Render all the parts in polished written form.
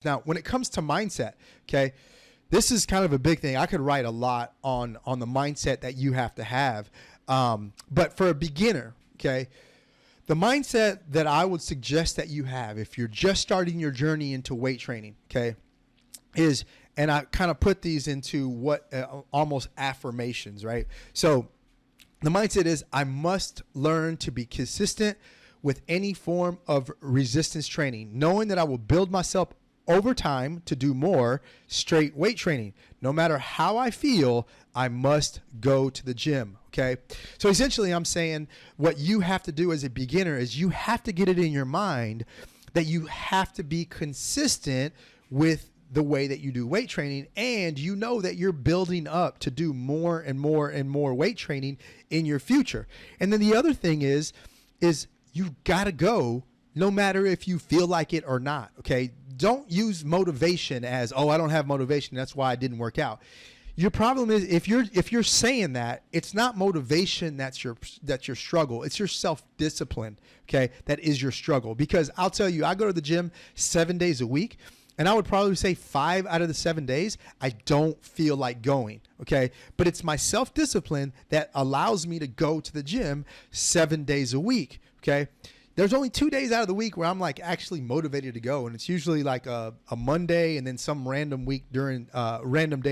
Now, when it comes to mindset, okay, this is kind of a big thing. I could write a lot on the mindset that you have to have. But for a beginner, okay, the mindset that I would suggest that you have if you're just starting your journey into weight training, okay, is, and I kind of put these into what almost affirmations, right? So the mindset is, I must learn to be consistent with any form of resistance training, knowing that I will build myself over time to do more straight weight training. No matter how I feel, I must go to the gym. Okay. So essentially I'm saying what you have to do as a beginner is you have to get it in your mind that you have to be consistent with the way that you do weight training, and you know that you're building up to do more and more and more weight training in your future. And then the other thing is you've got to go no matter if you feel like it or not. Okay. Don't use motivation as, oh, I don't have motivation, that's why I didn't work out. Your problem is if you're saying that, it's not motivation that's your struggle. It's your self-discipline, okay? That is your struggle. Because I'll tell you, I go to the gym 7 days a week, and I would probably say 5 out of the 7 days, I don't feel like going, okay? But it's my self-discipline that allows me to go to the gym 7 days a week, okay? There's only 2 days out of the week where I'm like actually motivated to go. And it's usually like a Monday and then some random day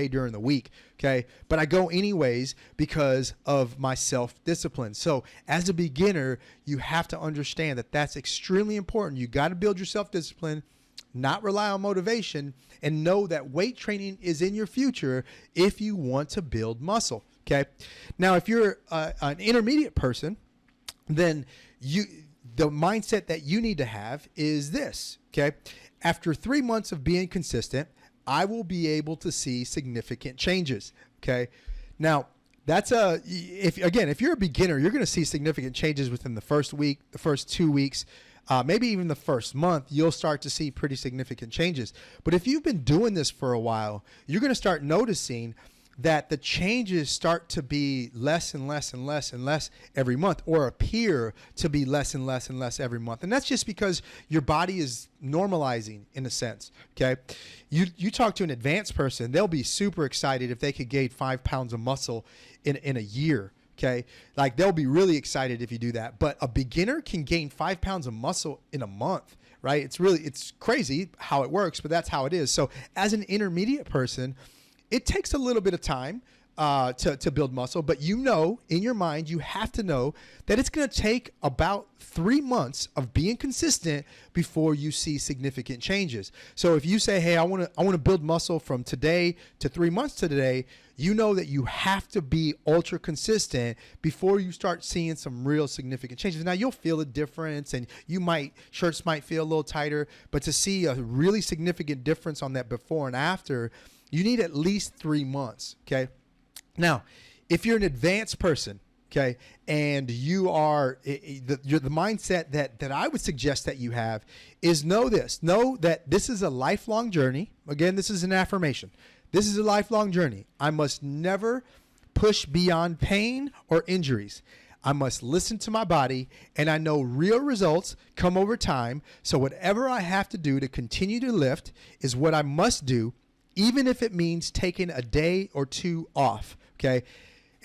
during the week. Okay. But I go anyways because of my self-discipline. So as a beginner, you have to understand that that's extremely important. You got to build your self-discipline, not rely on motivation, and know that weight training is in your future if you want to build muscle. Okay. Now, if you're an intermediate person, then the mindset that you need to have is this, okay? After 3 months of being consistent, I will be able to see significant changes, okay? Now, if you're a beginner, you're going to see significant changes within the first week, the first 2 weeks, maybe even the first month. You'll start to see pretty significant changes. But if you've been doing this for a while, you're going to start noticing that the changes start to be less and less and less and less every month, or appear to be less and less and less every month. And that's just because your body is normalizing in a sense, okay? You talk to an advanced person, they'll be super excited if they could gain 5 pounds of muscle in a year, okay? Like they'll be really excited if you do that. But a beginner can gain 5 pounds of muscle in a month, right? It's crazy how it works, but that's how it is. So as an intermediate person, it takes a little bit of time to build muscle, but you know, in your mind, you have to know that it's going to take about 3 months of being consistent before you see significant changes. So if you say, hey, I want to build muscle from today to 3 months to today, you know that you have to be ultra consistent before you start seeing some real significant changes. Now you'll feel a difference, and shirts might feel a little tighter, but to see a really significant difference on that before and after, you need at least 3 months, okay? Now, if you're an advanced person, okay, and the mindset that I would suggest that you have is know that this is a lifelong journey. Again, this is an affirmation. This is a lifelong journey. I must never push beyond pain or injuries. I must listen to my body, and I know real results come over time. So whatever I have to do to continue to lift is what I must do, even if it means taking a day or 2 off, okay?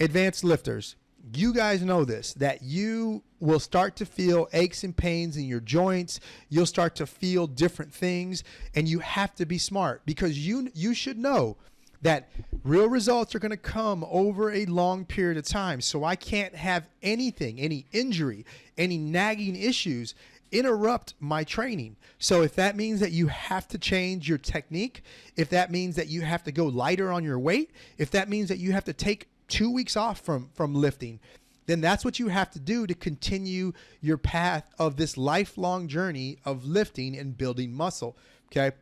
Advanced lifters, you guys know this, that you will start to feel aches and pains in your joints. You'll start to feel different things, and you have to be smart because you should know that real results are going to come over a long period of time. So I can't have any injury, any nagging issues interrupt my training. So if that means that you have to change your technique, if that means that you have to go lighter on your weight, if that means that you have to take 2 weeks off from lifting, then that's what you have to do to continue your path of this lifelong journey of lifting and building muscle, okay?